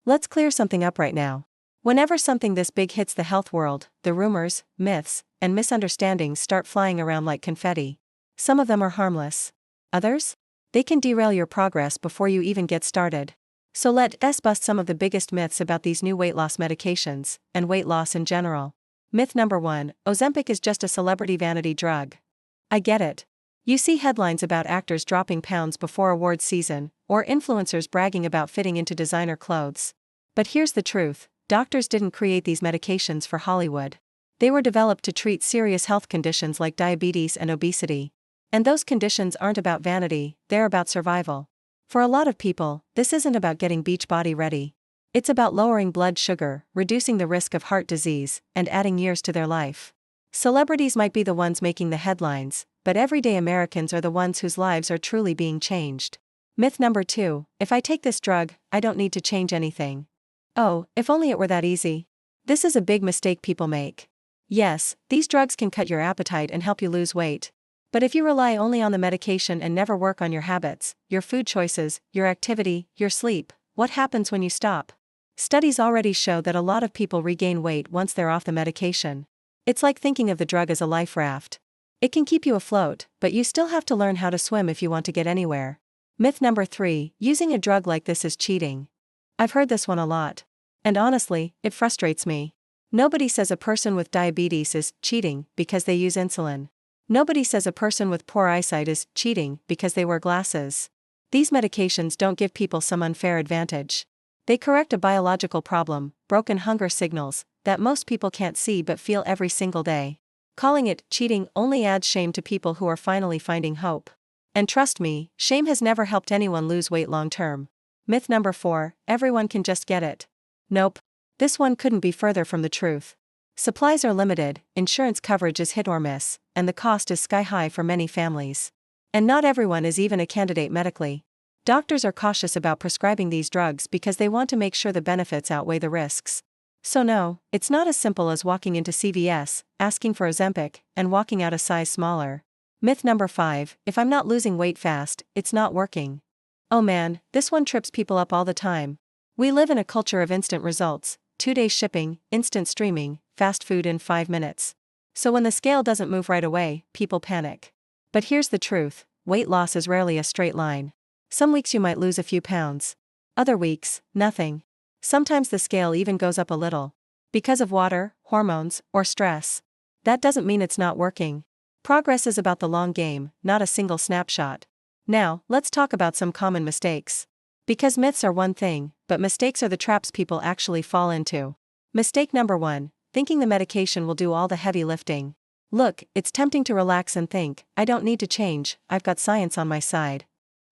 Let's clear something up right now. Whenever something this big hits the health world, the rumors, myths, and misunderstandings start flying around like confetti. Some of them are harmless. Others? They can derail your progress before you even get started. So let's bust some of the biggest myths about these new weight loss medications, and weight loss in general. Myth number 1, Ozempic is just a celebrity vanity drug. I get it. You see headlines about actors dropping pounds before awards season, or influencers bragging about fitting into designer clothes. But here's the truth, doctors didn't create these medications for Hollywood. They were developed to treat serious health conditions like diabetes and obesity. And those conditions aren't about vanity, they're about survival. For a lot of people, this isn't about getting beach body ready. It's about lowering blood sugar, reducing the risk of heart disease, and adding years to their life. Celebrities might be the ones making the headlines, but everyday Americans are the ones whose lives are truly being changed. Myth number 2, if I take this drug, I don't need to change anything. Oh, if only it were that easy. This is a big mistake people make. Yes, these drugs can cut your appetite and help you lose weight. But if you rely only on the medication and never work on your habits, your food choices, your activity, your sleep, what happens when you stop? Studies already show that a lot of people regain weight once they're off the medication. It's like thinking of the drug as a life raft. It can keep you afloat, but you still have to learn how to swim if you want to get anywhere. Myth number 3, using a drug like this is cheating. I've heard this one a lot. And honestly, it frustrates me. Nobody says a person with diabetes is cheating because they use insulin. Nobody says a person with poor eyesight is cheating because they wear glasses. These medications don't give people some unfair advantage. They correct a biological problem, broken hunger signals, that most people can't see but feel every single day. Calling it cheating only adds shame to people who are finally finding hope. And trust me, shame has never helped anyone lose weight long term. Myth number 4, everyone can just get it. Nope. This one couldn't be further from the truth. Supplies are limited, insurance coverage is hit or miss, and the cost is sky high for many families. And not everyone is even a candidate medically. Doctors are cautious about prescribing these drugs because they want to make sure the benefits outweigh the risks. So no, it's not as simple as walking into CVS, asking for Ozempic, and walking out a size smaller. Myth number 5, if I'm not losing weight fast, it's not working. Oh man, this one trips people up all the time. We live in a culture of instant results, 2-day shipping, instant streaming, fast food in 5 minutes. So when the scale doesn't move right away, people panic. But here's the truth, weight loss is rarely a straight line. Some weeks you might lose a few pounds. Other weeks, nothing. Sometimes the scale even goes up a little. Because of water, hormones, or stress. That doesn't mean it's not working. Progress is about the long game, not a single snapshot. Now, let's talk about some common mistakes. Because myths are one thing, but mistakes are the traps people actually fall into. Mistake number 1, thinking the medication will do all the heavy lifting. Look, it's tempting to relax and think, I don't need to change, I've got science on my side.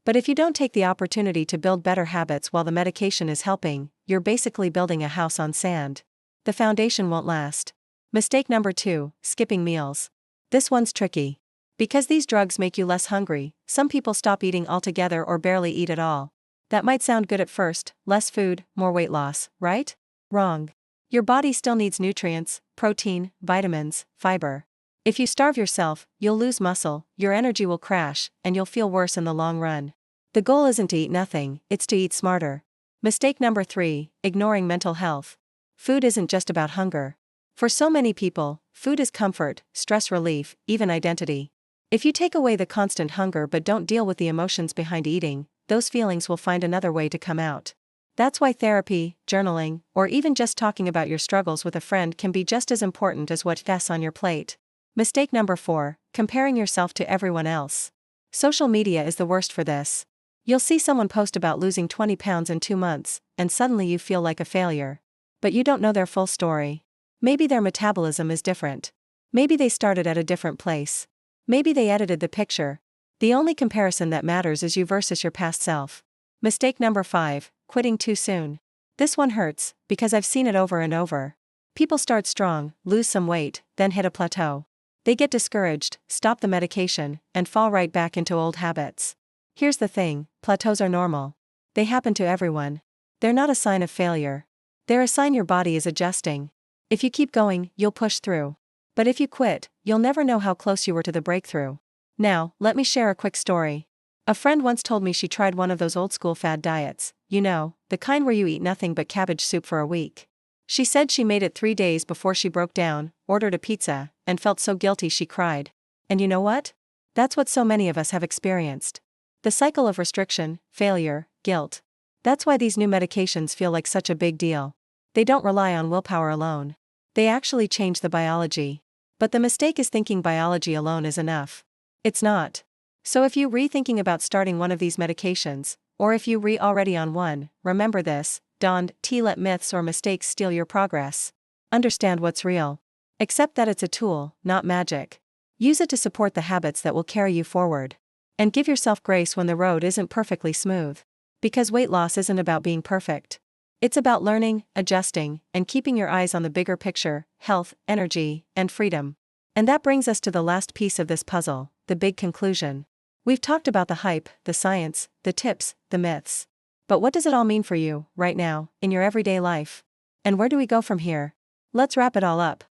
But if you don't take the opportunity to build better habits while the medication is helping, you're basically building a house on sand. The foundation won't last. Mistake number 2, skipping meals. This one's tricky. Because these drugs make you less hungry, some people stop eating altogether or barely eat at all. That might sound good at first, less food, more weight loss, right? Wrong. Your body still needs nutrients, protein, vitamins, fiber. If you starve yourself, you'll lose muscle, your energy will crash, and you'll feel worse in the long run. The goal isn't to eat nothing, it's to eat smarter. Mistake number 3, ignoring mental health. Food isn't just about hunger. For so many people, food is comfort, stress relief, even identity. If you take away the constant hunger but don't deal with the emotions behind eating, those feelings will find another way to come out. That's why therapy, journaling, or even just talking about your struggles with a friend can be just as important as what's on your plate. Mistake number 4, comparing yourself to everyone else. Social media is the worst for this. You'll see someone post about losing 20 pounds in 2 months, and suddenly you feel like a failure. But you don't know their full story. Maybe their metabolism is different. Maybe they started at a different place. Maybe they edited the picture. The only comparison that matters is you versus your past self. Mistake number 5, quitting too soon. This one hurts, because I've seen it over and over. People start strong, lose some weight, then hit a plateau. They get discouraged, stop the medication, and fall right back into old habits. Here's the thing, plateaus are normal. They happen to everyone. They're not a sign of failure. They're a sign your body is adjusting. If you keep going, you'll push through. But if you quit, you'll never know how close you were to the breakthrough. Now, let me share a quick story. A friend once told me she tried one of those old school fad diets, the kind where you eat nothing but cabbage soup for a week. She said she made it 3 days before she broke down, ordered a pizza, and felt so guilty she cried. And you know what? That's what so many of us have experienced. The cycle of restriction, failure, guilt. That's why these new medications feel like such a big deal. They don't rely on willpower alone. They actually change the biology. But the mistake is thinking biology alone is enough. It's not. So if you're rethinking about starting one of these medications, or if you're already on one, remember this: don't let myths or mistakes steal your progress. Understand what's real. Accept that it's a tool, not magic. Use it to support the habits that will carry you forward. And give yourself grace when the road isn't perfectly smooth. Because weight loss isn't about being perfect. It's about learning, adjusting, and keeping your eyes on the bigger picture: health, energy, and freedom. And that brings us to the last piece of this puzzle, the big conclusion. We've talked about the hype, the science, the tips, the myths. But what does it all mean for you, right now, in your everyday life? And where do we go from here? Let's wrap it all up.